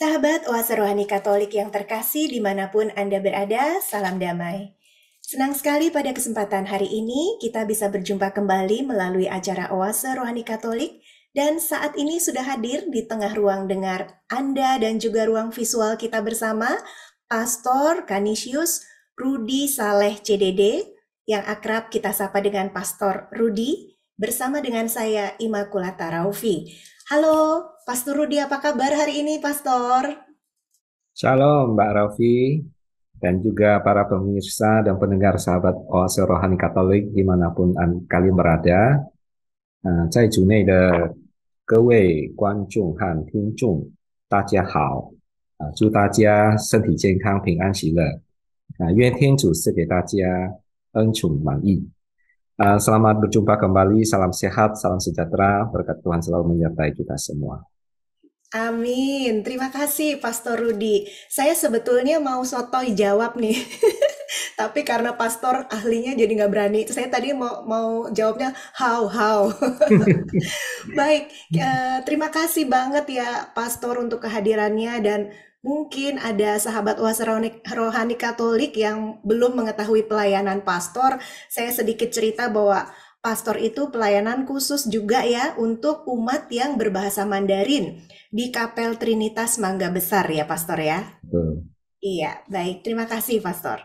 Sahabat Oase Rohani Katolik yang terkasih dimanapun Anda berada, salam damai. Senang sekali pada kesempatan hari ini kita bisa berjumpa kembali melalui acara Oase Rohani Katolik dan saat ini sudah hadir di tengah ruang dengar Anda dan juga ruang visual kita bersama Pastor Canisius Rudi Saleh CDD yang akrab kita sapa dengan Pastor Rudi bersama dengan saya Immaculata Raufi. Halo, Pastor Rudi, apa kabar hari ini, Pastor? Shalom Mbak Raffi dan juga para pemirsa dan pendengar sahabat Oase Rohani Katolik dimanapun kalian berada. 在组内的各位观众和听众，大家好！祝大家身体健康、平安喜乐。愿天主赐给大家恩宠满意。Selamat berjumpa kembali, salam sehat, salam sejahtera, berkat Tuhan selalu menyertai kita semua. Amin. Terima kasih, Pastor Rudi. Saya sebetulnya mau sotoy jawab nih. Tapi karena pastor ahlinya jadi nggak berani. Saya tadi mau jawabnya how. Baik, terima kasih banget ya Pastor untuk kehadirannya dan mungkin ada sahabat Oase Rohani Katolik yang belum mengetahui pelayanan Pastor. Saya sedikit cerita bahwa Pastor itu pelayanan khusus juga ya untuk umat yang berbahasa Mandarin di Kapel Trinitas Mangga Besar ya Pastor ya. Betul. Iya, baik. Terima kasih Pastor.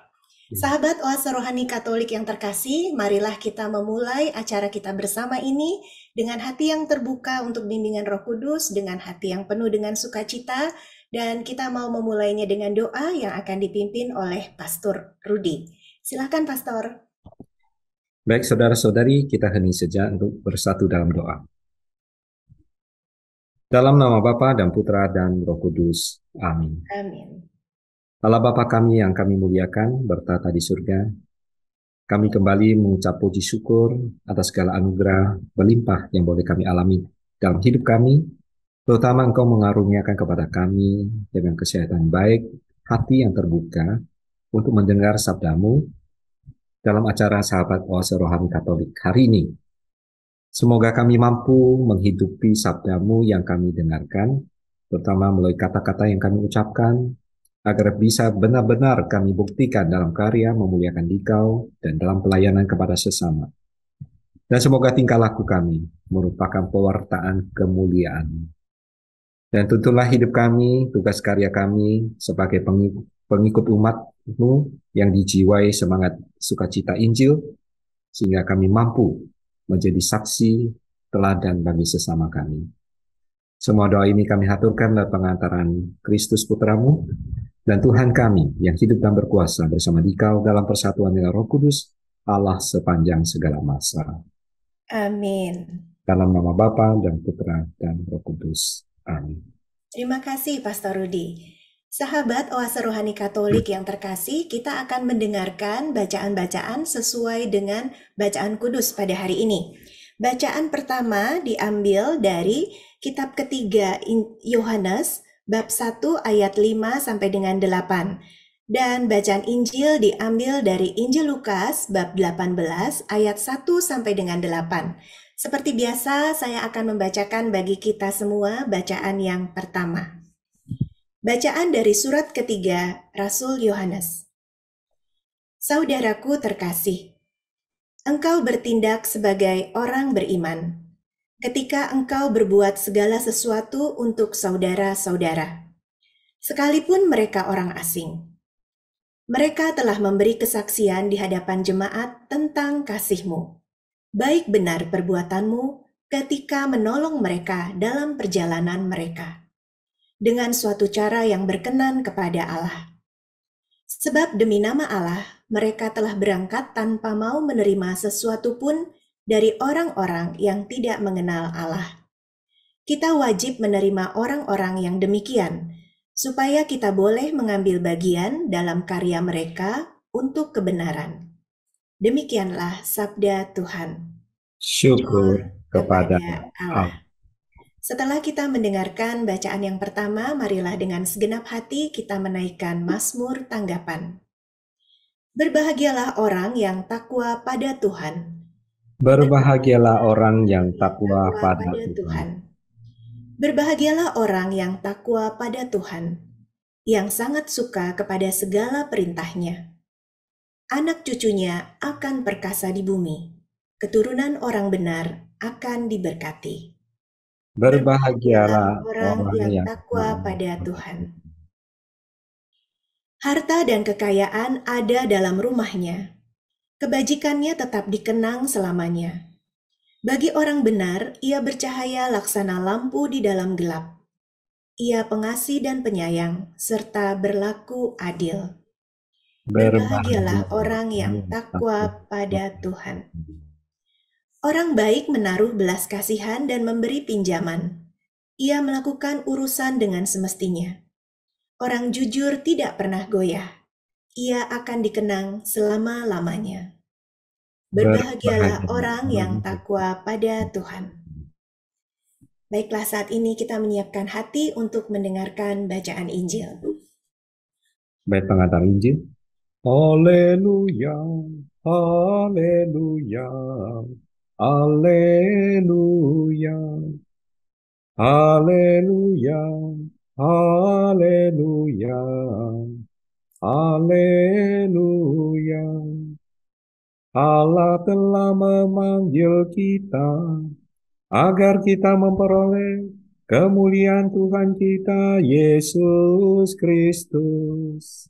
Sahabat Oase Rohani Katolik yang terkasih, marilah kita memulai acara kita bersama ini dengan hati yang terbuka untuk bimbingan Roh Kudus, dengan hati yang penuh dengan sukacita, dan kita mau memulainya dengan doa yang akan dipimpin oleh Pastor Rudi. Silakan Pastor. Baik saudara-saudari, kita hening saja untuk bersatu dalam doa. Dalam nama Bapa dan Putra dan Roh Kudus. Amin. Amin. Allah Bapa kami yang kami muliakan, bertata di surga, kami kembali mengucap puji syukur atas segala anugerah berlimpah yang boleh kami alami dalam hidup kami, terutama Engkau mengaruniakan kepada kami dengan kesehatan baik, hati yang terbuka untuk mendengar sabdamu dalam acara Sahabat Oase Rohani Katolik hari ini. Semoga kami mampu menghidupi sabdamu yang kami dengarkan, terutama melalui kata-kata yang kami ucapkan, agar bisa benar-benar kami buktikan dalam karya memuliakan Dikau dan dalam pelayanan kepada sesama. Dan semoga tingkah laku kami merupakan pewartaan kemuliaan. Dan tuntunlah hidup kami, tugas karya kami sebagai pengikut umat-Mu yang dijiwai semangat sukacita Injil, sehingga kami mampu menjadi saksi teladan bagi sesama kami. Semua doa ini kami haturkan dalam pengantaran Kristus Putramu dan Tuhan kami yang hidup dan berkuasa bersama Dikau dalam persatuan dengan Roh Kudus, Allah sepanjang segala masa. Amin. Dalam nama Bapa dan Putra dan Roh Kudus. Amin. Terima kasih Pastor Rudi. Sahabat Oase Rohani Katolik yang terkasih, kita akan mendengarkan bacaan-bacaan sesuai dengan bacaan kudus pada hari ini. Bacaan pertama diambil dari kitab ketiga Yohanes, bab 1 ayat 5 sampai dengan 8. Dan bacaan Injil diambil dari Injil Lukas, bab 18 ayat 1 sampai dengan 8. Seperti biasa, saya akan membacakan bagi kita semua bacaan yang pertama. Bacaan dari surat ketiga Rasul Yohanes. Saudaraku terkasih, engkau bertindak sebagai orang beriman ketika engkau berbuat segala sesuatu untuk saudara-saudara, sekalipun mereka orang asing. Mereka telah memberi kesaksian di hadapan jemaat tentang kasih-Mu. Baik benar perbuatanmu ketika menolong mereka dalam perjalanan mereka, dengan suatu cara yang berkenan kepada Allah. Sebab demi nama Allah, mereka telah berangkat tanpa mau menerima sesuatu pun dari orang-orang yang tidak mengenal Allah. Kita wajib menerima orang-orang yang demikian, supaya kita boleh mengambil bagian dalam karya mereka untuk kebenaran. Demikianlah sabda Tuhan. Syukur kepada Allah. Allah. Setelah kita mendengarkan bacaan yang pertama, marilah dengan segenap hati kita menaikkan Mazmur tanggapan. Berbahagialah orang yang takwa pada Tuhan. Berbahagialah orang yang takwa pada Tuhan. Tuhan. Berbahagialah orang yang takwa pada Tuhan, yang sangat suka kepada segala perintahnya. Anak cucunya akan perkasa di bumi. Keturunan orang benar akan diberkati. Berbahagialah Berbahagialah orang orang yang yang takwa pada Tuhan. Harta dan kekayaan ada dalam rumahnya. Kebajikannya tetap dikenang selamanya. Bagi orang benar, ia bercahaya laksana lampu di dalam gelap. Ia pengasih dan penyayang, serta berlaku adil. Berbahagialah Berbahagialah orang yang orang yang takwa takut pada kepada Tuhan. Tuhan. Orang baik menaruh belas kasihan dan memberi pinjaman. Ia melakukan urusan dengan semestinya. Orang jujur tidak pernah goyah. Ia akan dikenang selama-lamanya. Berbahagialah Berbahagialah orang orang yang yang takwa pada Tuhan. Baiklah, saat ini kita menyiapkan hati untuk mendengarkan bacaan Injil. Baik pengantar Injil. Haleluya, haleluya, haleluya, haleluya, haleluya, haleluya. Allah telah memanggil kita agar kita memperoleh kemuliaan Tuhan kita Yesus Kristus.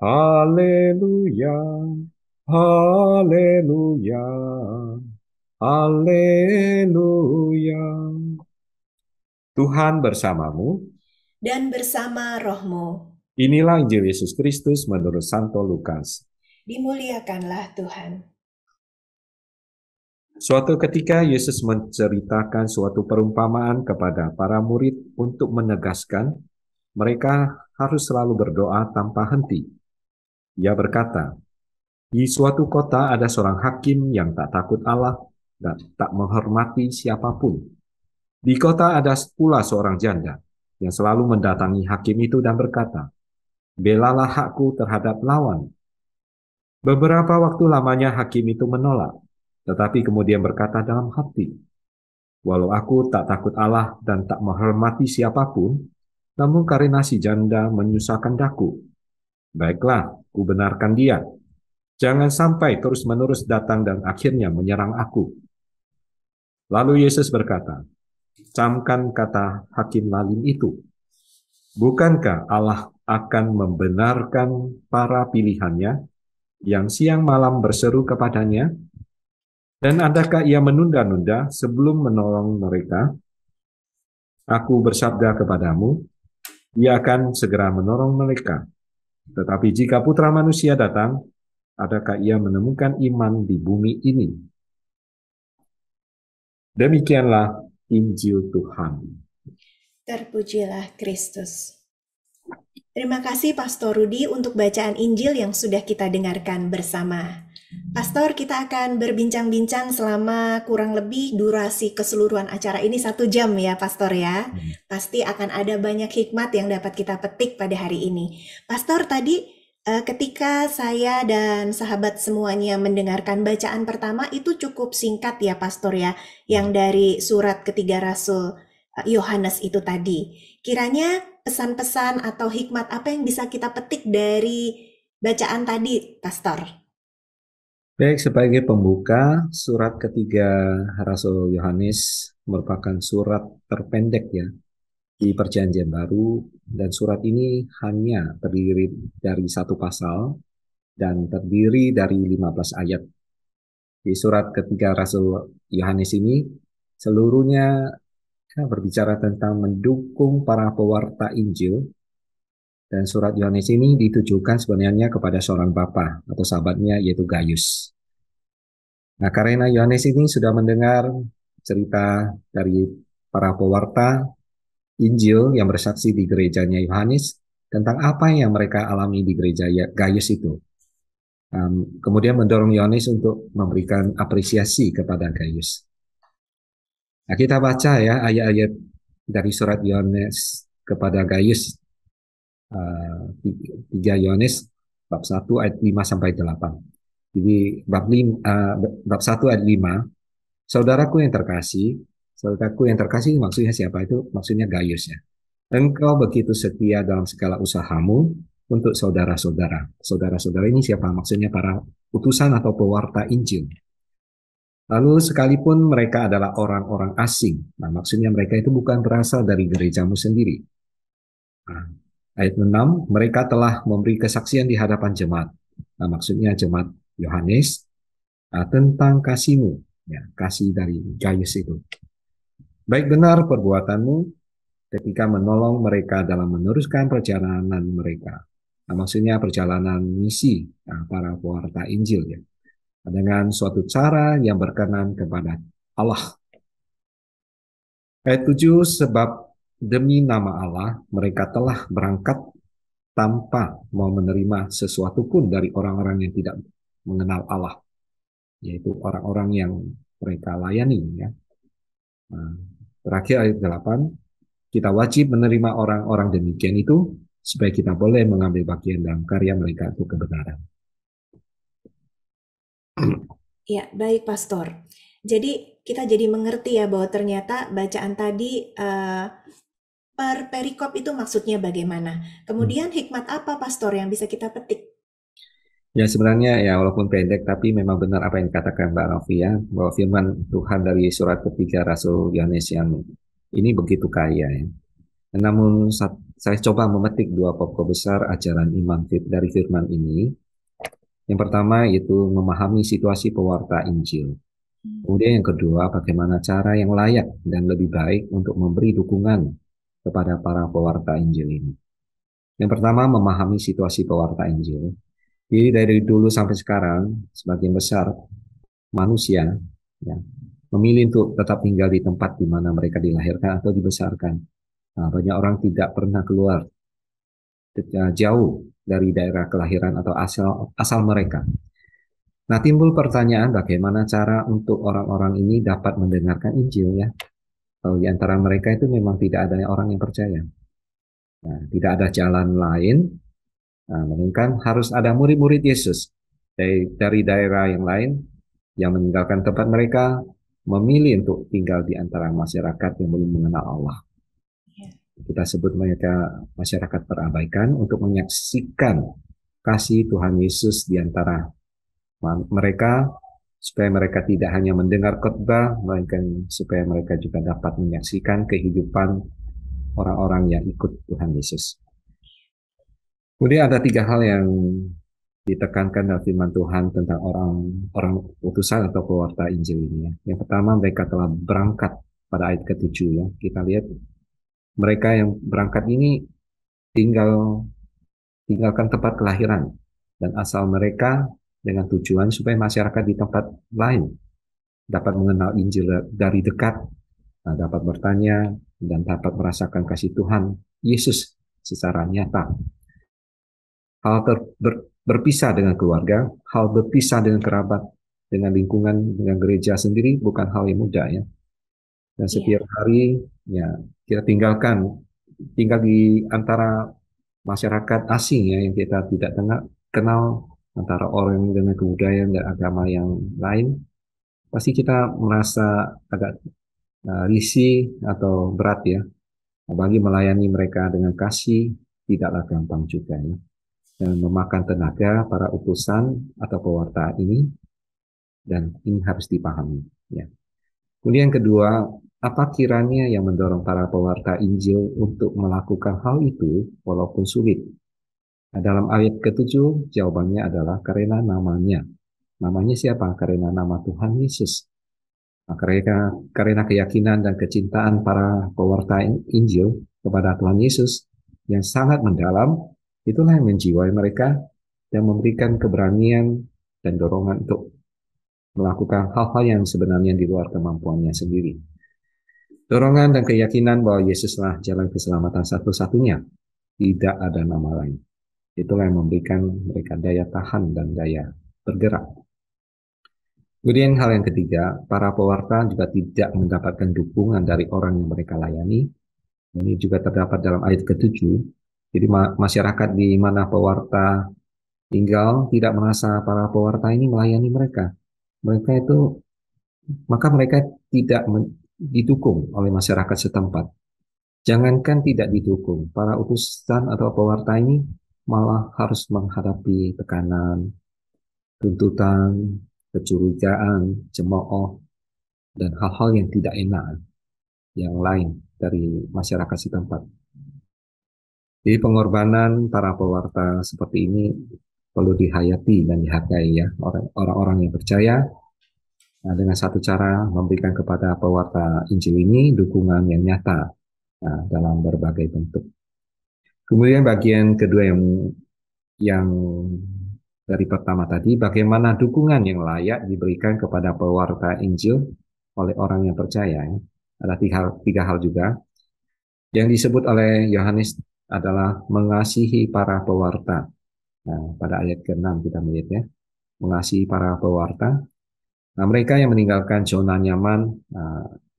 Haleluya, haleluya, haleluya. Tuhan bersamamu. Dan bersama rohmu, Inilah Injil Yesus Kristus menurut Santo Lukas. dimuliakanlah Tuhan. Suatu ketika Yesus menceritakan suatu perumpamaan kepada para murid untuk menegaskan mereka harus selalu berdoa tanpa henti. Ia berkata, di suatu kota ada seorang hakim yang tak takut Allah dan tak menghormati siapapun. Di kota ada pula seorang janda yang selalu mendatangi hakim itu dan berkata, belalah hakku terhadap lawan. Beberapa waktu lamanya hakim itu menolak, tetapi kemudian berkata dalam hati, walau aku tak takut Allah dan tak menghormati siapapun, namun karena si janda menyusahkan daku, baiklah, kubenarkan dia. Jangan sampai terus-menerus datang dan akhirnya menyerang aku. Lalu Yesus berkata, camkan kata hakim lalim itu. Bukankah Allah akan membenarkan para pilihannya yang siang malam berseru kepadanya? Dan adakah ia menunda-nunda sebelum menolong mereka? Aku bersabda kepadamu, ia akan segera menolong mereka. Tetapi jika putra manusia datang, adakah ia menemukan iman di bumi ini? Demikianlah Injil Tuhan. Terpujilah Kristus. Terima kasih Pastor Rudi untuk bacaan Injil yang sudah kita dengarkan bersama. Pastor, kita akan berbincang-bincang selama kurang lebih durasi keseluruhan acara ini 1 jam ya Pastor ya. Pasti akan ada banyak hikmat yang dapat kita petik pada hari ini. Pastor, tadi ketika saya dan sahabat semuanya mendengarkan bacaan pertama itu cukup singkat ya Pastor ya, yang dari surat ketiga Rasul Yohanes itu tadi. Kiranya pesan-pesan atau hikmat apa yang bisa kita petik dari bacaan tadi, Pastor? Baik, sebagai pembuka, surat ketiga Rasul Yohanes merupakan surat terpendek ya di Perjanjian Baru, dan surat ini hanya terdiri dari 1 pasal dan terdiri dari 15 ayat. Di surat ketiga Rasul Yohanes ini seluruhnya berbicara tentang mendukung para pewarta Injil, dan surat Yohanes ini ditujukan sebenarnya kepada seorang bapa atau sahabatnya yaitu Gaius. Nah, karena Yohanes ini sudah mendengar cerita dari para pewarta Injil yang bersaksi di gerejanya Yohanes tentang apa yang mereka alami di gereja Gaius itu. Kemudian mendorong Yohanes untuk memberikan apresiasi kepada Gaius. Nah, kita baca ya ayat-ayat dari surat Yohanes kepada Gaius, 3 Yohanes bab 1 ayat 5 sampai 8. Jadi bab 1 ayat 5, saudaraku yang terkasih, Saudaraku yang terkasih, maksudnya siapa itu? Maksudnya Gaius ya. Engkau begitu setia dalam segala usahamu untuk saudara-saudara. Saudara-saudara ini siapa? Maksudnya para utusan atau pewarta Injil. Lalu sekalipun mereka adalah orang-orang asing. Nah, maksudnya mereka itu bukan berasal dari gerejamu sendiri. Nah, ayat 6, mereka telah memberi kesaksian di hadapan jemaat. Nah, maksudnya jemaat Yohanes tentang kasihmu. Ya, kasih dari Gaius itu. Baik benar perbuatanmu ketika menolong mereka dalam meneruskan perjalanan mereka. Nah, maksudnya perjalanan misi para pewarta Injil ya. Dengan suatu cara yang berkenan kepada Allah. Ayat 7, sebab demi nama Allah mereka telah berangkat tanpa mau menerima sesuatu pun dari orang-orang yang tidak mengenal Allah, yaitu orang-orang yang mereka layani ya. Nah, terakhir ayat 8, kita wajib menerima orang-orang demikian itu supaya kita boleh mengambil bagian dalam karya mereka untuk kebenaran. Ya, baik Pastor. Jadi kita jadi mengerti ya bahwa ternyata bacaan tadi per perikop itu maksudnya bagaimana. Kemudian hikmat apa Pastor yang bisa kita petik? Ya sebenarnya ya walaupun pendek tapi memang benar apa yang dikatakan Mbak Novi ya, bahwa firman Tuhan dari surat ketiga Rasul Yohanes yang ini begitu kaya ya. Namun saya coba memetik dua pokok besar ajaran iman dari firman ini. Yang pertama yaitu memahami situasi pewarta Injil. Kemudian yang kedua, bagaimana cara yang layak dan lebih baik untuk memberi dukungan kepada para pewarta Injil ini. Yang pertama, memahami situasi pewarta Injil. Jadi dari dulu sampai sekarang, sebagian besar manusia ya, memilih untuk tetap tinggal di tempat di mana mereka dilahirkan atau dibesarkan. Nah, banyak orang tidak pernah keluar jauh dari daerah kelahiran atau asal mereka. Nah, timbul pertanyaan bagaimana cara untuk orang-orang ini dapat mendengarkan Injil ya. Kalau di antara mereka itu memang tidak ada orang yang percaya. Nah, tidak ada jalan lain, melainkan harus ada murid-murid Yesus dari daerah yang lain yang meninggalkan tempat mereka, memilih untuk tinggal di antara masyarakat yang belum mengenal Allah. Kita sebut mereka masyarakat terabaikan untuk menyaksikan kasih Tuhan Yesus di antara mereka, supaya mereka tidak hanya mendengar khotbah, melainkan supaya mereka juga dapat menyaksikan kehidupan orang-orang yang ikut Tuhan Yesus. Kemudian ada tiga hal yang ditekankan dalam firman Tuhan tentang orang utusan atau pewarta Injil ini. Yang pertama, mereka telah berangkat pada ayat ke-7 ya. Kita lihat mereka yang berangkat ini tinggalkan tempat kelahiran dan asal mereka dengan tujuan supaya masyarakat di tempat lain dapat mengenal Injil dari dekat, dapat bertanya dan dapat merasakan kasih Tuhan Yesus secara nyata. Hal berpisah dengan keluarga, hal berpisah dengan kerabat, dengan lingkungan, dengan gereja sendiri bukan hal yang mudah ya. Dan setiap hari ya kita tinggal di antara masyarakat asing ya yang kita tidak kenal, antara orang dengan kebudayaan dan agama yang lain, pasti kita merasa agak risih atau berat ya. Bagi melayani mereka dengan kasih tidaklah gampang juga ya. Dan memakan tenaga para utusan atau pewarta ini, dan ini harus dipahami ya. Kemudian yang kedua, apa kiranya yang mendorong para pewarta Injil untuk melakukan hal itu walaupun sulit? Nah, dalam ayat ke-7 jawabannya adalah karena namanya. Namanya siapa? Karena nama Tuhan Yesus. Nah, karena keyakinan dan kecintaan para pewarta Injil kepada Tuhan Yesus yang sangat mendalam, itulah yang menjiwai mereka dan memberikan keberanian dan dorongan untuk melakukan hal-hal yang sebenarnya di luar kemampuannya sendiri. Dorongan dan keyakinan bahwa Yesuslah jalan keselamatan satu-satunya, tidak ada nama lain. Itulah yang memberikan mereka daya tahan dan daya bergerak. Kemudian hal yang ketiga, para pewarta juga tidak mendapatkan dukungan dari orang yang mereka layani. Ini juga terdapat dalam ayat ke-7. Jadi masyarakat di mana pewarta tinggal tidak merasa para pewarta ini melayani mereka. Maka mereka tidak didukung oleh masyarakat setempat. Jangankan tidak didukung, para utusan atau pewarta ini malah harus menghadapi tekanan, tuntutan, kecurigaan, cemooh, dan hal-hal yang tidak enak yang lain dari masyarakat setempat. Jadi pengorbanan para pewarta seperti ini perlu dihayati dan dihargai ya orang-orang yang percaya. Nah, dengan satu cara memberikan kepada pewarta Injil ini dukungan yang nyata dalam berbagai bentuk. Kemudian bagian kedua yang dari pertama tadi, bagaimana dukungan yang layak diberikan kepada pewarta Injil oleh orang yang percaya. Ya. Ada tiga hal juga. Yang disebut oleh Yohanes adalah mengasihi para pewarta. Nah, pada ayat ke-6 kita melihat ya, mengasihi para pewarta. Nah, mereka yang meninggalkan zona nyaman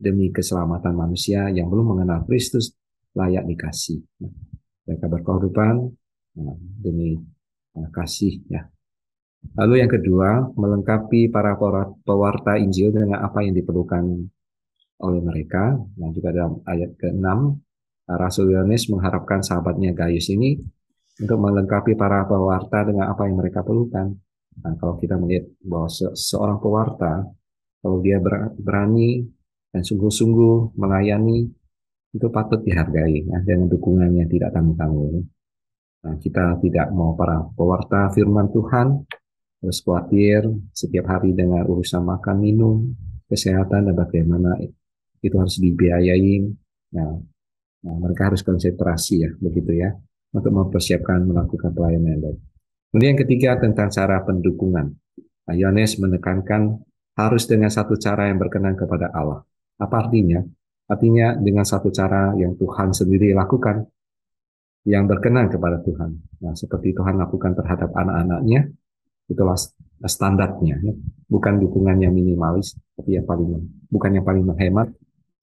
demi keselamatan manusia yang belum mengenal Kristus layak dikasih. Nah, mereka berkorban demi kasih ya. Lalu yang kedua, melengkapi para pewarta Injil dengan apa yang diperlukan oleh mereka. Nah, juga dalam ayat ke-6, Rasul Yohanes mengharapkan sahabatnya Gaius ini untuk melengkapi para pewarta dengan apa yang mereka perlukan. Nah, kalau kita melihat bahwa seorang pewarta, kalau dia berani dan sungguh-sungguh melayani, itu patut dihargai ya, dengan dukungan yang tidak tanggung-tanggung. Nah, kita tidak mau para pewarta firman Tuhan terus khawatir setiap hari dengan urusan makan, minum, kesehatan, dan bagaimana itu harus dibiayai. Nah, mereka harus konsentrasi ya, begitu ya, untuk mempersiapkan melakukan pelayanan yang baik. Kemudian yang ketiga tentang cara pendukungan. Nah, Yohanes menekankan harus dengan satu cara yang berkenan kepada Allah. Apa artinya? Artinya dengan satu cara yang Tuhan sendiri lakukan, yang berkenan kepada Tuhan. Nah, seperti Tuhan lakukan terhadap anak-anaknya, itulah standarnya, ya. Bukan dukungan yang minimalis, tapi yang bukan yang paling menghemat,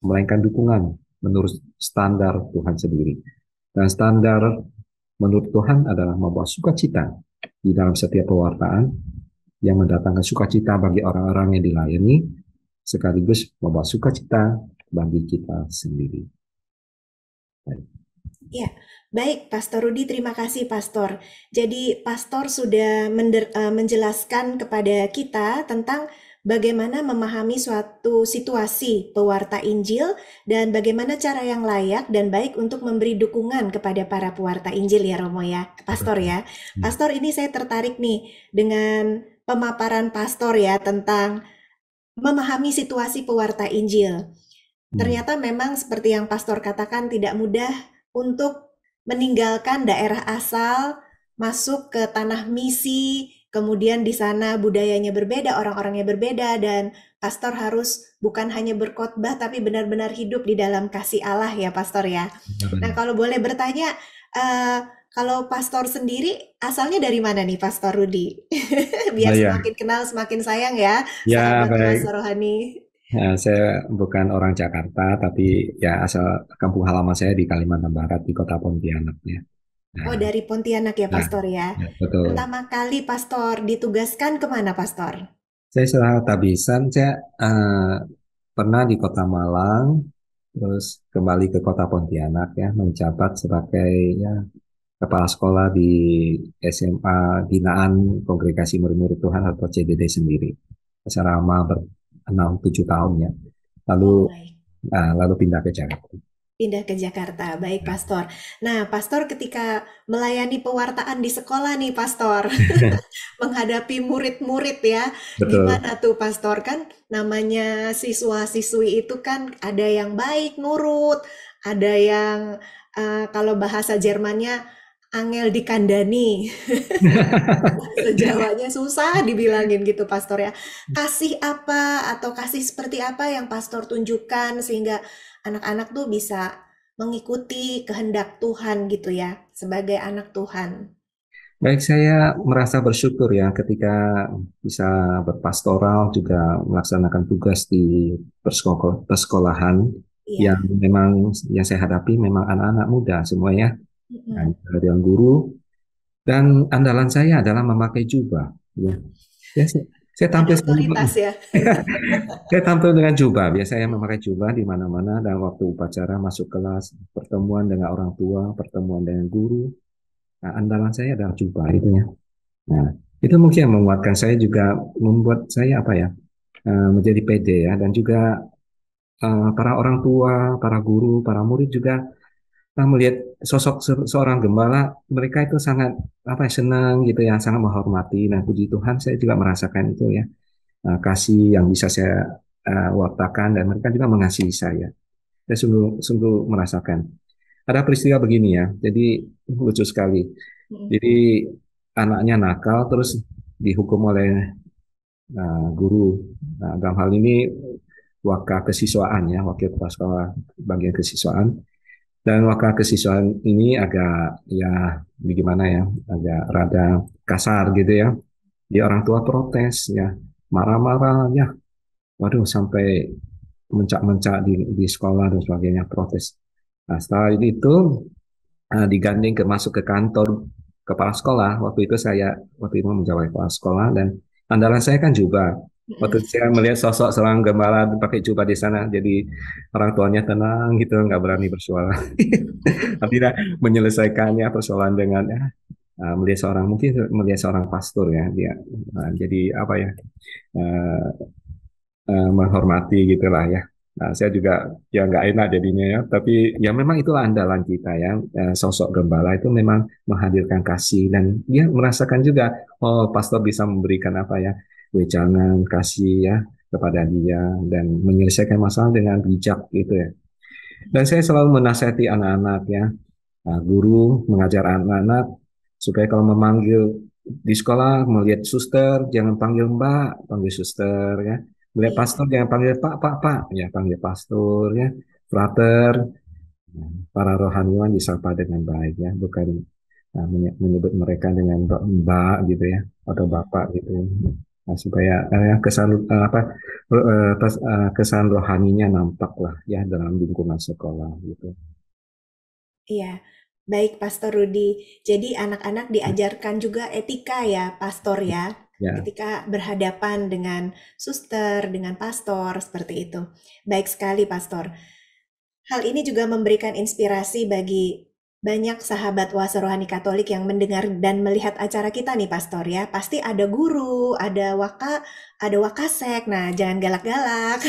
melainkan dukungan menurut standar Tuhan sendiri. Dan standar menurut Tuhan adalah membawa sukacita di dalam setiap pewartaan yang mendatangkan sukacita bagi orang-orang yang dilayani, sekaligus membawa sukacita bagi kita sendiri. Baik. Ya, baik Pastor Rudi, terima kasih Pastor. Jadi Pastor sudah menjelaskan kepada kita tentang bagaimana memahami suatu situasi pewarta Injil dan bagaimana cara yang layak dan baik untuk memberi dukungan kepada para pewarta Injil ya Romo ya, Pastor ya. Pastor, ini saya tertarik nih dengan pemaparan Pastor ya tentang memahami situasi pewarta Injil. Ternyata memang seperti yang Pastor katakan tidak mudah untuk meninggalkan daerah asal, masuk ke tanah misi, kemudian di sana budayanya berbeda, orang-orangnya berbeda, dan Pastor harus bukan hanya berkhotbah tapi benar-benar hidup di dalam kasih Allah ya Pastor ya. Nah, kalau boleh bertanya, kalau Pastor sendiri asalnya dari mana nih Pastor Rudi? Biar semakin kenal semakin sayang ya, sahabat Oase Rohani. Nah, saya bukan orang Jakarta, tapi ya asal kampung halaman saya di Kalimantan Barat, di kota Pontianak ya. Oh, dari Pontianak ya, Pastor ya. Betul. Pertama kali Pastor ditugaskan kemana, Pastor? Saya setelah tabisan, saya pernah di kota Malang, terus kembali ke kota Pontianak ya, menjabat sebagai ya kepala sekolah di SMA Binaan Kongregasi Murid-Murid Tuhan atau CDD sendiri. Selama 6-7 tahun ya. Lalu pindah ke Jakarta. Pindah ke Jakarta, baik Pastor. Nah, Pastor ketika melayani pewartaan di sekolah nih, Pastor, menghadapi murid-murid ya, gimana tuh Pastor? Kan namanya siswa-siswi itu kan ada yang baik nurut, ada yang kalau bahasa Jermannya angel dikandani. Bahasa Jawanya susah dibilangin gitu Pastor ya. Kasih apa atau kasih seperti apa yang Pastor tunjukkan sehingga anak-anak tuh bisa mengikuti kehendak Tuhan gitu ya, sebagai anak Tuhan. Baik, saya merasa bersyukur ya ketika bisa berpastoral juga melaksanakan tugas di persekolahan yang memang yang saya hadapi memang anak-anak muda semuanya, dengan guru, dan andalan saya adalah memakai jubah. Ya, Saya Ada tampil otoritas ya. saya tampil dengan jubah. Biasanya memakai jubah di mana-mana dan waktu upacara masuk kelas, pertemuan dengan orang tua, pertemuan dengan guru. Nah, andalan saya adalah jubah itu ya. Nah, itu mungkin yang menguatkan saya juga membuat saya apa ya menjadi pede ya dan juga para orang tua, para guru, para murid juga melihat sosok seorang gembala mereka itu sangat apa ya senang gitu ya, sangat menghormati. Nah, puji Tuhan saya juga merasakan itu ya kasih yang bisa saya wartakan dan mereka juga mengasihi saya. Saya sungguh sungguh merasakan. Ada peristiwa begini ya, jadi lucu sekali. Mm. Jadi anaknya nakal terus dihukum oleh guru. Nah, dalam hal ini waka kesiswaan ya, wakil kepala sekolah bagian kesiswaan. Dan waka kesiswaan ini agak ya bagaimana ya, agak rada kasar gitu ya. Di orang tua protes ya, marah-marah ya. Waduh sampai mencak-mencak di sekolah dan sebagainya protes. Nah, setelah itu digandeng masuk ke kantor kepala sekolah. Waktu itu menjawab kepala sekolah dan andalan saya kan jubah. Waktu Mm-mm. saya melihat sosok seorang gembala pakai jubah di sana, jadi orang tuanya tenang gitu, nggak berani bersuara. Tidak menyelesaikannya persoalan dengan melihat seorang mungkin melihat seorang pastor ya dia. Jadi apa ya uh, menghormati gitulah ya. Nah, saya juga ya nggak enak jadinya ya, tapi ya memang itulah andalan kita ya. Sosok gembala itu memang menghadirkan kasih dan dia merasakan juga, oh pastor bisa memberikan apa ya, wejangan kasih ya kepada dia dan menyelesaikan masalah dengan bijak gitu ya. Dan saya selalu menasihati anak-anak ya, guru mengajar anak-anak supaya kalau memanggil di sekolah melihat suster jangan panggil mbak, panggil suster ya. Melihat Iya. pastor jangan panggil pak, pak, pak, ya panggil pastor ya, frater. Para rohaniwan disapa dengan baik ya, bukan menyebut mereka dengan mbak gitu ya atau bapak gitu. Nah, supaya kesan apa kesan rohaninya nampak lah ya dalam lingkungan sekolah gitu. Iya, baik Pastor Rudi. Jadi anak-anak diajarkan juga etika ya, Pastor ya, Ya, ketika berhadapan dengan suster, dengan pastor, seperti itu. Baik sekali, Pastor. Hal ini juga memberikan inspirasi bagi banyak sahabat Oase Rohani Katolik yang mendengar dan melihat acara kita nih, Pastor ya. Pasti ada guru, ada wakasek. Nah, jangan galak-galak.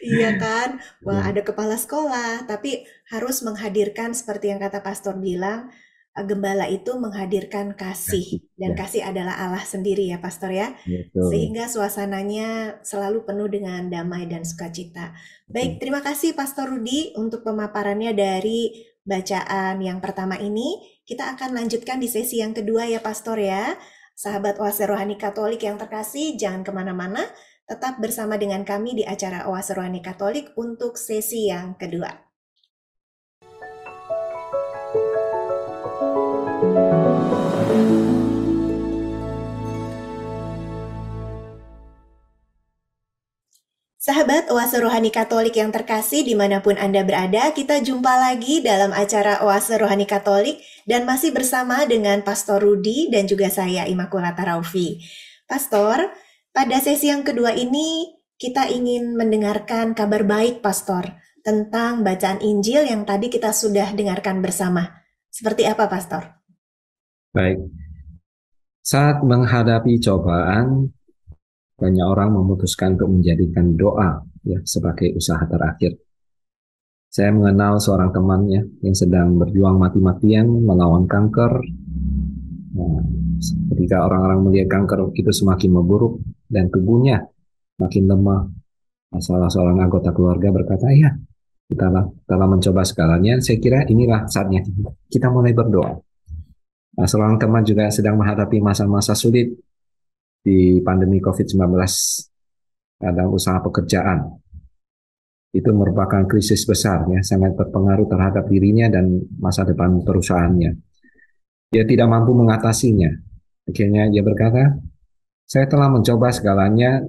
Iya kan? Wah, ya, ada kepala sekolah, tapi harus menghadirkan seperti yang kata pastor bilang, gembala itu menghadirkan kasih kasih dan ya, kasih adalah Allah sendiri ya, pastor ya. betul. Sehingga suasananya selalu penuh dengan damai dan sukacita. Baik, Betul. terima kasih Pastor Rudi untuk pemaparannya dari bacaan yang pertama ini. Kita akan lanjutkan di sesi yang kedua ya, Pastor ya. Sahabat Oase Rohani Katolik yang terkasih, jangan kemana-mana. Tetap bersama dengan kami di acara Oase Rohani Katolik untuk sesi yang kedua. Sahabat Oase Rohani Katolik yang terkasih dimanapun Anda berada, kita jumpa lagi dalam acara Oase Rohani Katolik dan masih bersama dengan Pastor Rudi dan juga saya Immaculata Raufi. Pastor, pada sesi yang kedua ini kita ingin mendengarkan kabar baik Pastor tentang bacaan Injil yang tadi kita sudah dengarkan bersama. Seperti apa Pastor? Baik, saat menghadapi cobaan, banyak orang memutuskan untuk menjadikan doa ya sebagai usaha terakhir. Saya mengenal seorang temannya yang sedang berjuang mati-matian melawan kanker. Nah, ketika orang-orang melihat kanker itu semakin memburuk dan tubuhnya makin lemah, salah seorang anggota keluarga berkata, "Ya, kita telah mencoba segalanya. Saya kira inilah saatnya kita mulai berdoa." Nah, seorang teman juga sedang menghadapi masa-masa sulit di pandemi COVID-19 dalam usaha pekerjaan. Itu merupakan krisis besar ya, sangat berpengaruh terhadap dirinya dan masa depan perusahaannya. Dia tidak mampu mengatasinya. Akhirnya dia berkata, saya telah mencoba segalanya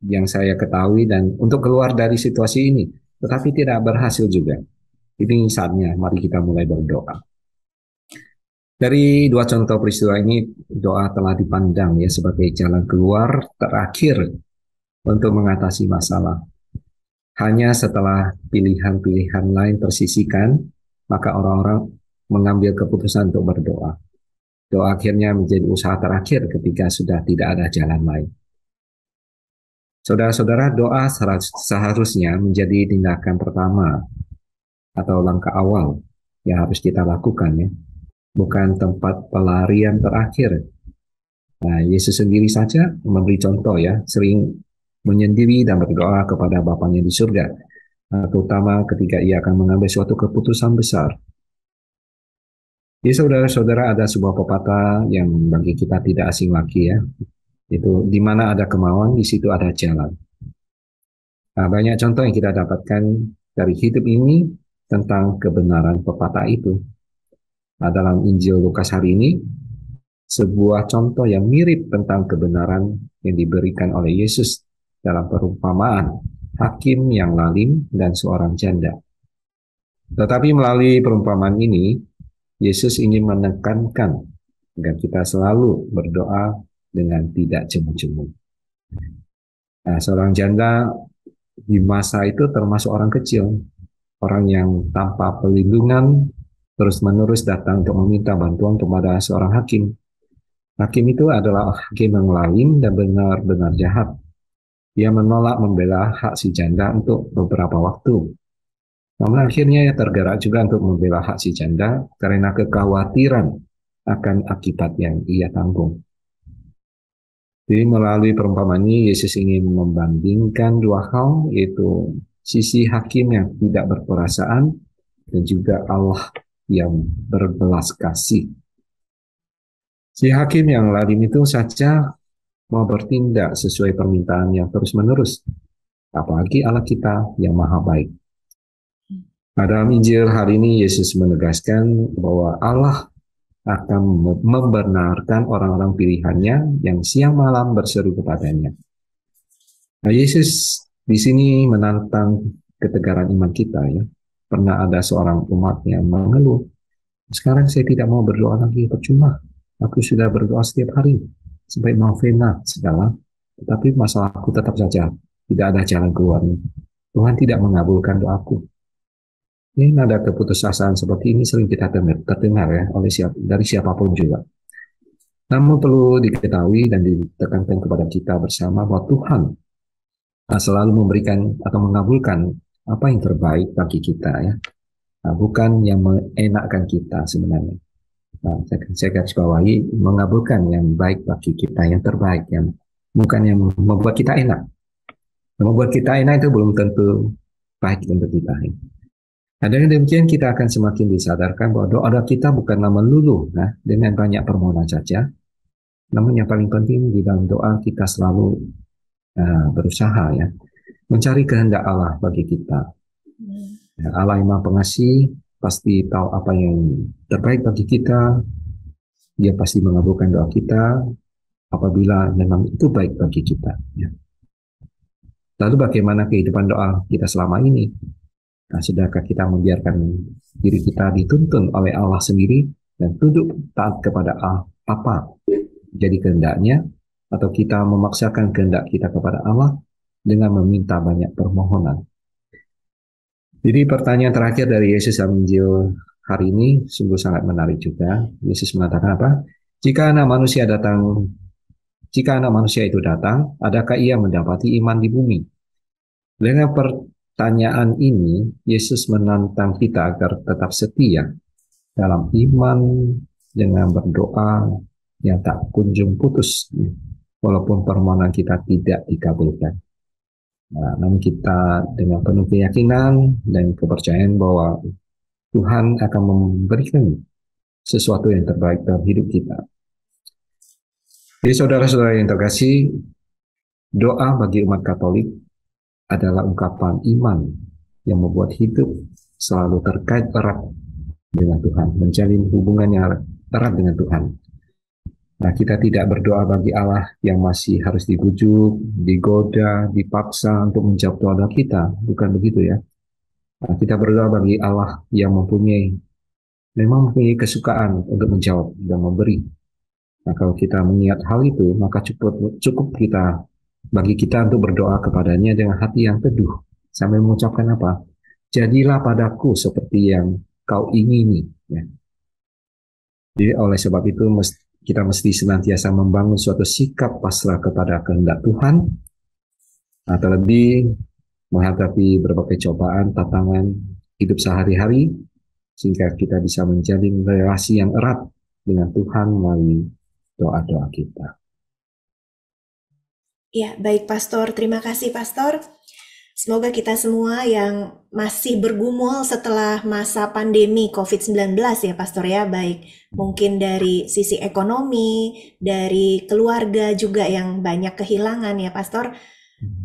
yang saya ketahui dan untuk keluar dari situasi ini, tetapi tidak berhasil juga. Ini saatnya, mari kita mulai berdoa. Dari dua contoh peristiwa ini, doa telah dipandang ya sebagai jalan keluar terakhir untuk mengatasi masalah. Hanya setelah pilihan-pilihan lain tersisihkan, maka orang-orang mengambil keputusan untuk berdoa. Doa akhirnya menjadi usaha terakhir ketika sudah tidak ada jalan lain. Saudara-saudara, doa seharusnya menjadi tindakan pertama atau langkah awal yang harus kita lakukan ya, bukan tempat pelarian terakhir. Nah, Yesus sendiri saja memberi contoh ya, sering menyendiri dan berdoa kepada Bapanya di surga, terutama ketika ia akan mengambil suatu keputusan besar. Jadi saudara-saudara, ada sebuah pepatah yang bagi kita tidak asing lagi ya, itu di mana ada kemauan, di situ ada jalan. Nah, banyak contoh yang kita dapatkan dari hidup ini tentang kebenaran pepatah itu. Nah, dalam Injil Lukas hari ini, sebuah contoh yang mirip tentang kebenaran yang diberikan oleh Yesus dalam perumpamaan hakim yang lalim dan seorang janda. Tetapi melalui perumpamaan ini, Yesus ingin menekankan agar kita selalu berdoa dengan tidak jemu-jemu. Nah, seorang janda di masa itu termasuk orang kecil, orang yang tanpa perlindungan terus-menerus datang untuk meminta bantuan kepada seorang hakim. Hakim itu adalah hakim yang lain dan benar-benar jahat. Dia menolak membela hak si janda untuk beberapa waktu. Namun akhirnya ia tergerak juga untuk membela hak si janda karena kekhawatiran akan akibat yang ia tanggung. Jadi melalui perumpamaan ini, Yesus ingin membandingkan dua hal, yaitu sisi hakim yang tidak berperasaan dan juga Allah yang berbelas kasih. Si hakim yang lalim itu saja mau bertindak sesuai permintaan yang terus-menerus, apalagi Allah kita yang maha baik. Nah, dalam Injil hari ini Yesus menegaskan bahwa Allah akan membenarkan orang-orang pilihannya yang siang malam berseru kepadanya. Nah, Yesus di sini menantang ketegaran iman kita ya. Pernah ada seorang umat yang mengeluh, sekarang saya tidak mau berdoa lagi, percuma. Aku sudah berdoa setiap hari, sampai novena segala, tetapi masalahku tetap saja tidak ada jalan keluarnya. Tuhan tidak mengabulkan doaku. Ini nada keputusasaan seperti ini sering kita terdengar ya dari siapapun juga. Namun perlu diketahui dan ditekankan kepada kita bersama bahwa Tuhan selalu memberikan atau mengabulkan apa yang terbaik bagi kita ya. Nah, bukan yang mengenakkan kita sebenarnya. Nah, saya garis bawahi mengabulkan yang baik bagi kita, yang terbaik, yang bukan yang membuat kita enak. Yang membuat kita enak itu belum tentu baik untuk kita. Ya. Nah, dengan demikian kita akan semakin disadarkan bahwa doa kita bukanlah melulu dengan banyak permohonan saja. Namun yang paling penting di dalam doa kita selalu berusaha ya mencari kehendak Allah bagi kita. Ya, Allah yang Maha Pengasih pasti tahu apa yang terbaik bagi kita. Dia pasti mengabulkan doa kita apabila memang itu baik bagi kita. Ya. Lalu bagaimana kehidupan doa kita selama ini? Nah, sudahkah kita membiarkan diri kita dituntun oleh Allah sendiri dan tunduk taat kepada Allah apa jadi kehendaknya, atau kita memaksakan kehendak kita kepada Allah dengan meminta banyak permohonan? Jadi pertanyaan terakhir dari Yesus dalam Injil hari ini sungguh sangat menarik juga. Yesus mengatakan apa? Jika anak manusia itu datang, adakah ia mendapati iman di bumi? Dengan pertanyaan ini, Yesus menantang kita agar tetap setia dalam iman dengan berdoa yang tak kunjung putus, walaupun permohonan kita tidak dikabulkan. Nah, namun kita dengan penuh keyakinan dan kepercayaan bahwa Tuhan akan memberikan sesuatu yang terbaik dalam hidup kita. Jadi saudara-saudara yang terkasih, doa bagi umat Katolik adalah ungkapan iman yang membuat hidup selalu terkait erat dengan Tuhan, menjalin hubungan yang erat dengan Tuhan. Nah, kita tidak berdoa bagi Allah yang masih harus dibujuk, digoda, dipaksa untuk menjawab doa kita, bukan begitu ya. Nah, kita berdoa bagi Allah yang mempunyai memang mempunyai kesukaan untuk menjawab dan memberi. Nah, kalau kita mengingat hal itu, maka cukup bagi kita untuk berdoa kepadanya dengan hati yang teduh sambil mengucapkan apa? Jadilah padaku seperti yang kau ingini. Ya. Jadi oleh sebab itu kita mesti senantiasa membangun suatu sikap pasrah kepada kehendak Tuhan, nah, terlebih menghadapi berbagai cobaan, tantangan hidup sehari-hari, sehingga kita bisa menjalin relasi yang erat dengan Tuhan melalui doa-doa kita. Ya, baik Pastor. Terima kasih Pastor. Semoga kita semua yang masih bergumul setelah masa pandemi COVID-19 ya Pastor ya, baik mungkin dari sisi ekonomi, dari keluarga juga yang banyak kehilangan ya Pastor,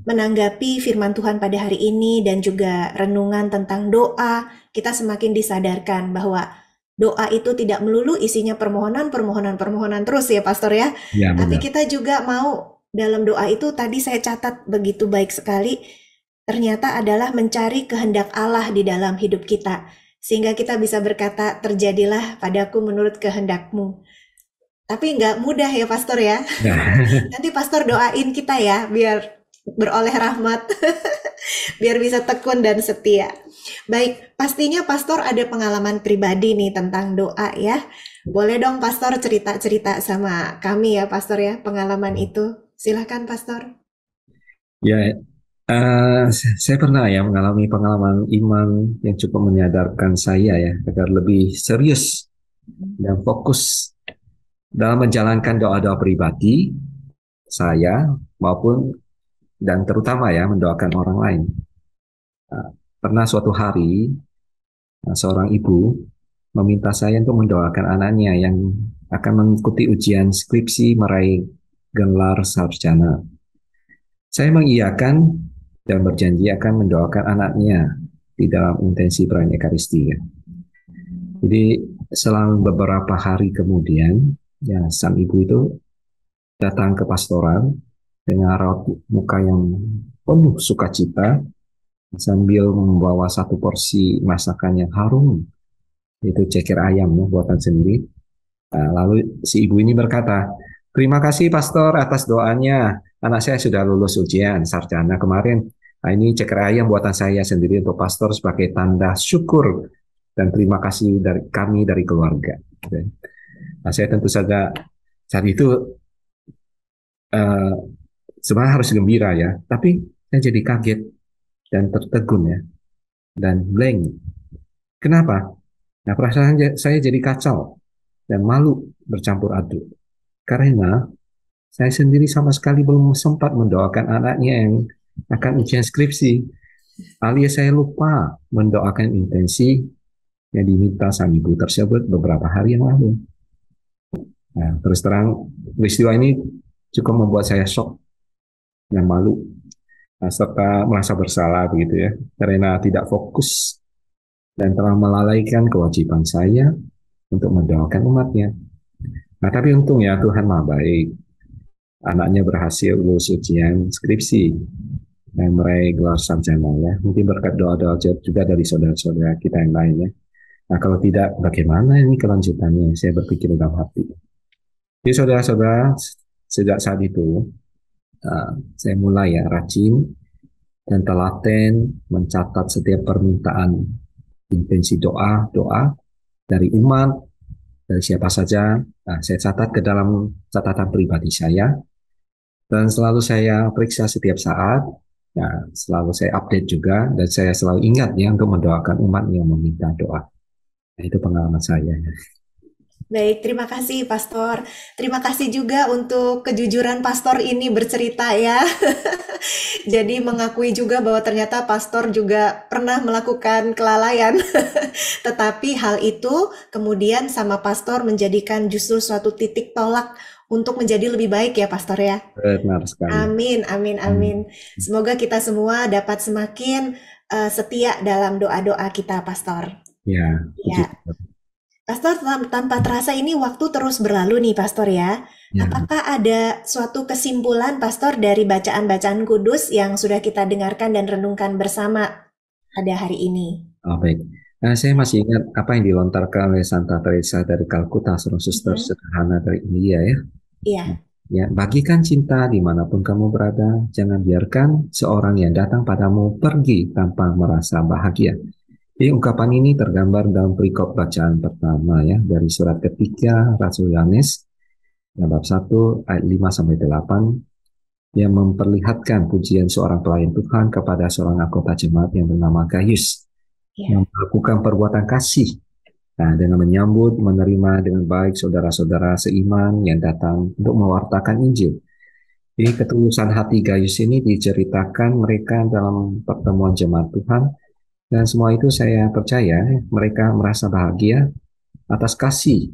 menanggapi firman Tuhan pada hari ini dan juga renungan tentang doa, kita semakin disadarkan bahwa doa itu tidak melulu isinya permohonan terus ya Pastor ya, Ya, tapi benar. kita juga mau dalam doa itu tadi saya catat begitu baik sekali, ternyata adalah mencari kehendak Allah di dalam hidup kita. Sehingga kita bisa berkata, terjadilah padaku menurut kehendakmu. Tapi nggak mudah ya Pastor ya. Ya. Nanti Pastor doain kita ya, biar beroleh rahmat, biar bisa tekun dan setia. Baik, pastinya Pastor ada pengalaman pribadi nih tentang doa ya. Boleh dong Pastor cerita-cerita sama kami ya Pastor ya, pengalaman itu. Silahkan Pastor. Ya, saya pernah ya mengalami pengalaman iman yang cukup menyadarkan saya ya agar lebih serius dan fokus dalam menjalankan doa-doa pribadi saya maupun dan terutama ya mendoakan orang lain. Nah, pernah suatu hari seorang ibu meminta saya untuk mendoakan anaknya yang akan mengikuti ujian skripsi meraih gelar sarjana. Saya mengiyakan dan berjanji akan mendoakan anaknya di dalam intensi perayaan Ekaristi. Ya. Jadi selang beberapa hari kemudian, ya sang ibu itu datang ke pastoral dengan raut muka yang penuh sukacita sambil membawa satu porsi masakan yang harum, yaitu ceker ayam ya, buatan sendiri. Nah, lalu si ibu ini berkata, terima kasih pastor atas doanya. Anak saya sudah lulus ujian sarjana kemarin. Nah, ini ceker ayam buatan saya sendiri untuk pastor sebagai tanda syukur dan terima kasih dari kami dari keluarga. Nah, saya tentu saja saat itu uh, sebenarnya harus gembira ya, tapi saya jadi kaget dan tertegun ya dan blank. Kenapa? Nah, perasaan saya jadi kacau dan malu bercampur aduk karena saya sendiri sama sekali belum sempat mendoakan anaknya yang akan ujian skripsi, alias saya lupa mendoakan intensi yang diminta sang ibu tersebut beberapa hari yang lalu. Nah, terus terang peristiwa ini cukup membuat saya shock dan malu, nah, serta merasa bersalah begitu ya, karena tidak fokus dan telah melalaikan kewajiban saya untuk mendoakan umatnya. Nah, tapi untung ya Tuhan Maha Baik. Anaknya berhasil lulus ujian skripsi dan meraih gelar sarjana ya. Mungkin berkat doa-doa juga dari saudara-saudara kita yang lainnya. Nah, kalau tidak, bagaimana ini kelanjutannya? Saya berpikir dalam hati. Jadi saudara-saudara, sejak saat itu, saya mulai ya rajin dan telaten mencatat setiap permintaan intensi doa dari umat, dari siapa saja. Nah, saya catat ke dalam catatan pribadi saya dan selalu saya periksa setiap saat. Ya, selalu saya update juga dan saya selalu ingat ya untuk mendoakan umat yang meminta doa. Nah, itu pengalaman saya. Baik, terima kasih Pastor. Terima kasih juga untuk kejujuran Pastor ini bercerita ya. Jadi mengakui juga bahwa ternyata Pastor juga pernah melakukan kelalaian. Tetapi hal itu kemudian sama Pastor menjadikan justru suatu titik tolak untuk menjadi lebih baik ya Pastor ya. Benar sekali. Amin, amin, Hmm. amin. Semoga kita semua dapat semakin setia dalam doa-doa kita Pastor. Ya, puji Ya. Tuhan. Pastor, tanpa terasa ini waktu terus berlalu nih, Pastor ya. Ya, Apakah ada suatu kesimpulan, Pastor, dari bacaan-bacaan kudus yang sudah kita dengarkan dan renungkan bersama pada hari ini? baik. Saya masih ingat apa yang dilontarkan oleh Santa Teresa dari Kalkuta, seorang suster Mhm. sederhana dari India ya. Iya, Ya, bagikan cinta dimanapun kamu berada. Jangan biarkan seorang yang datang padamu pergi tanpa merasa bahagia. Jadi ungkapan ini tergambar dalam perikop bacaan pertama ya dari surat ketiga Rasul Yohanes bab 1 ayat 5 sampai 8 yang memperlihatkan pujian seorang pelayan Tuhan kepada seorang anggota jemaat yang bernama Gaius yang iya, melakukan perbuatan kasih. Nah, dengan menyambut, menerima dengan baik saudara-saudara seiman yang datang untuk mewartakan Injil. Jadi ketulusan hati Gaius ini diceritakan mereka dalam pertemuan jemaat Tuhan dan semua itu saya percaya mereka merasa bahagia atas kasih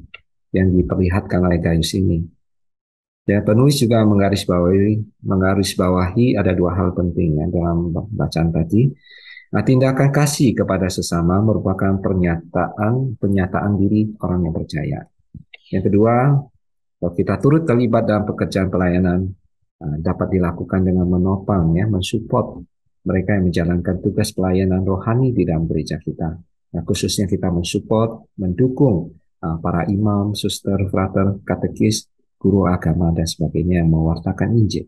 yang diperlihatkan oleh Gaius ini. Ya, penulis juga menggarisbawahi ada dua hal penting ya dalam bacaan tadi. Nah, tindakan kasih kepada sesama merupakan penyataan diri orang yang percaya. Yang kedua, kalau kita turut terlibat dalam pekerjaan pelayanan, dapat dilakukan dengan menopang, ya, mensupport mereka yang menjalankan tugas pelayanan rohani di dalam gereja kita. Nah, khususnya kita mensupport, mendukung para imam, suster, frater, katekis, guru agama, dan sebagainya yang mewartakan Injil.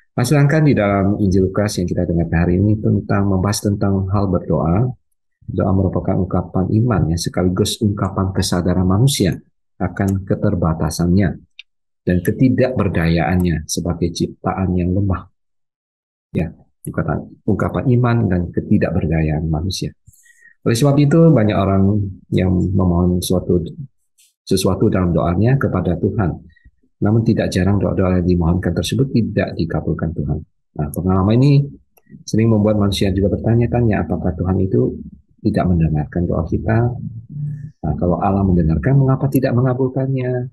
Nah, sedangkan di dalam Injil Lukas yang kita dengar hari ini membahas tentang hal berdoa. Doa merupakan ungkapan iman ya, sekaligus ungkapan kesadaran manusia akan keterbatasannya dan ketidakberdayaannya sebagai ciptaan yang lemah. Ya, ungkapan iman dan ketidakberdayaan manusia. Oleh sebab itu banyak orang yang memohon sesuatu dalam doanya kepada Tuhan. Namun tidak jarang doa-doa yang dimohonkan tersebut tidak dikabulkan Tuhan. Nah, pengalaman ini sering membuat manusia juga bertanya-tanya apakah Tuhan itu tidak mendengarkan doa kita. Nah, kalau Allah mendengarkan, mengapa tidak mengabulkannya?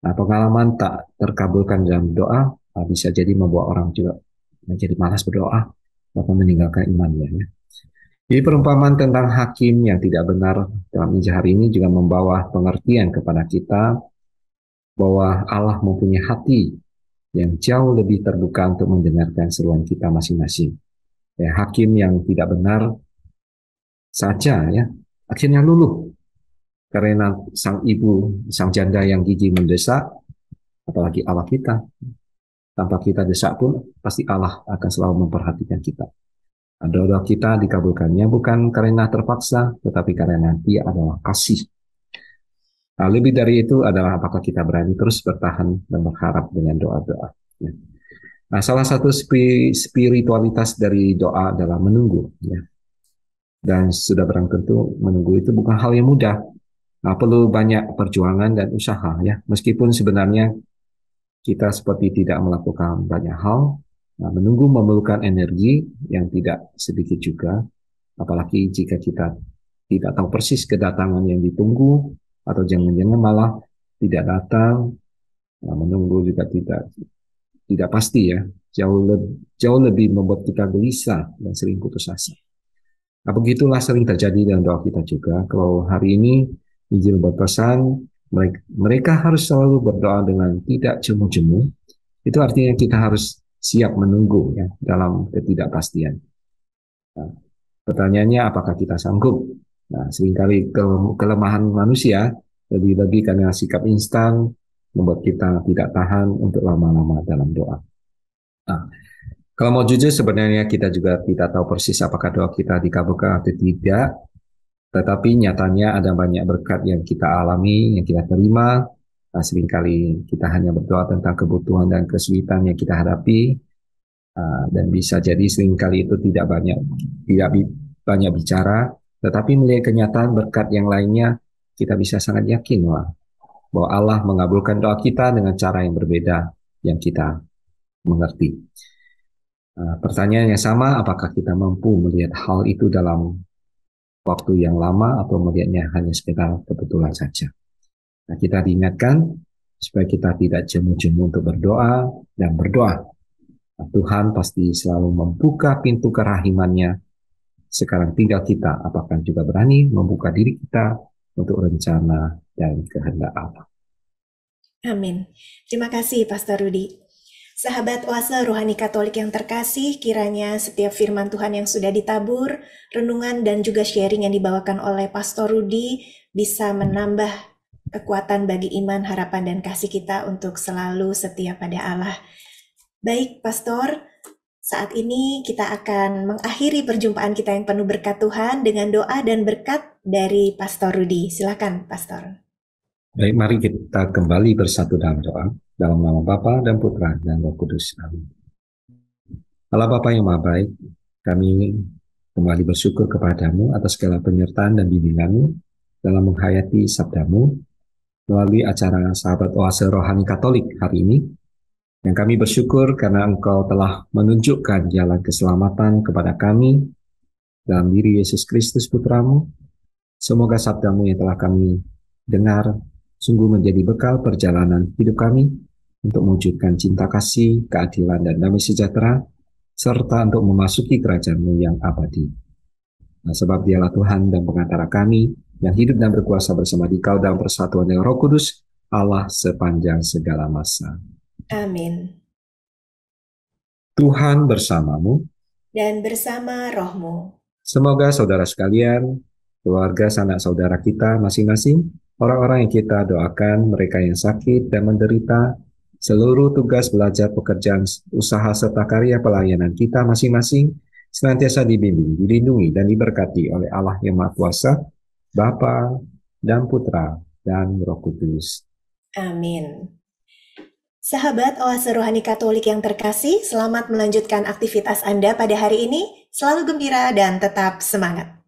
Nah, pengalaman tak terkabulkan dalam doa bisa jadi membuat orang juga menjadi malas berdoa atau meninggalkan imannya. Ya. Jadi perumpamaan tentang hakim yang tidak benar dalam Injil hari ini juga membawa pengertian kepada kita bahwa Allah mempunyai hati yang jauh lebih terbuka untuk mendengarkan seruan kita masing-masing. Ya, hakim yang tidak benar saja ya akhirnya luluh karena sang ibu, sang janda yang gigih mendesak, apalagi Allah kita. Tanpa kita desak pun, pasti Allah akan selalu memperhatikan kita. Doa kita dikabulkannya bukan karena terpaksa, tetapi karena Dia adalah kasih. Nah, lebih dari itu adalah apakah kita berani terus bertahan dan berharap dengan doa-doa. Ya. Nah, salah satu spiritualitas dari doa adalah menunggu. Ya. Dan sudah barang tentu menunggu itu bukan hal yang mudah. Nah, perlu banyak perjuangan dan usaha ya. Meskipun sebenarnya kita seperti tidak melakukan banyak hal, nah, menunggu memerlukan energi yang tidak sedikit juga, apalagi jika kita tidak tahu persis kedatangan yang ditunggu, atau jangan-jangan malah tidak datang, nah, menunggu juga tidak pasti ya, jauh lebih membuat kita gelisah dan sering putus asa. Nah, begitulah sering terjadi dalam doa kita juga. Kalau hari ini Injil berpesan mereka harus selalu berdoa dengan tidak jemu-jemu. Itu artinya kita harus siap menunggu ya dalam ketidakpastian. Nah, pertanyaannya apakah kita sanggup? Nah, seringkali kelemahan manusia lebih-lebih karena sikap instan membuat kita tidak tahan untuk lama-lama dalam doa. Nah, kalau mau jujur sebenarnya kita juga tidak tahu persis apakah doa kita dikabulkan atau tidak. Tetapi nyatanya ada banyak berkat yang kita alami, yang kita terima. Nah, seringkali kita hanya berdoa tentang kebutuhan dan kesulitan yang kita hadapi, dan bisa jadi seringkali itu tidak banyak bicara, tetapi melihat kenyataan berkat yang lainnya, kita bisa sangat yakin bahwa Allah mengabulkan doa kita dengan cara yang berbeda yang kita mengerti. Pertanyaan yang sama, apakah kita mampu melihat hal itu dalam waktu yang lama atau melihatnya hanya sekedar kebetulan saja. Nah, kita diingatkan supaya kita tidak jemu-jemu untuk berdoa dan berdoa. Nah, Tuhan pasti selalu membuka pintu kerahimannya. Sekarang tinggal kita, apakah juga berani membuka diri kita untuk rencana dan kehendak Allah. amin. Terima kasih, Pastor Rudi. Sahabat Oase Rohani Katolik yang terkasih, kiranya setiap firman Tuhan yang sudah ditabur, renungan dan juga sharing yang dibawakan oleh Pastor Rudi bisa menambah kekuatan bagi iman, harapan, dan kasih kita untuk selalu setia pada Allah. Baik, Pastor, saat ini kita akan mengakhiri perjumpaan kita yang penuh berkat Tuhan dengan doa dan berkat dari Pastor Rudi. Silakan, Pastor. Baik, mari kita kembali bersatu dalam doa. Dalam nama Bapa dan Putra dan Roh Kudus. Amin. Allah Bapa yang Maha Baik, kami kembali bersyukur kepadamu atas segala penyertaan dan bimbinganmu dalam menghayati sabdamu melalui acara Sahabat Oase Rohani Katolik hari ini. Yang kami bersyukur karena Engkau telah menunjukkan jalan keselamatan kepada kami dalam diri Yesus Kristus Putramu. Semoga sabdamu yang telah kami dengar sungguh menjadi bekal perjalanan hidup kami untuk mewujudkan cinta kasih, keadilan, dan damai sejahtera, serta untuk memasuki kerajaan-Mu yang abadi. Nah, sebab Dialah Tuhan dan pengantara kami, yang hidup dan berkuasa bersama Dikau dalam persatuan dengan Roh Kudus, Allah sepanjang segala masa. Amin. Tuhan bersamamu. Dan bersama rohmu. Semoga saudara sekalian, keluarga sanak saudara kita masing-masing, orang-orang yang kita doakan, mereka yang sakit dan menderita, seluruh tugas belajar, pekerjaan, usaha, serta karya pelayanan kita masing-masing senantiasa dibimbing, dilindungi, dan diberkati oleh Allah yang Maha Kuasa, Bapa dan Putra dan Roh Kudus. Amin. Sahabat Oase Rohani Katolik yang terkasih, selamat melanjutkan aktivitas Anda pada hari ini. Selalu gembira dan tetap semangat.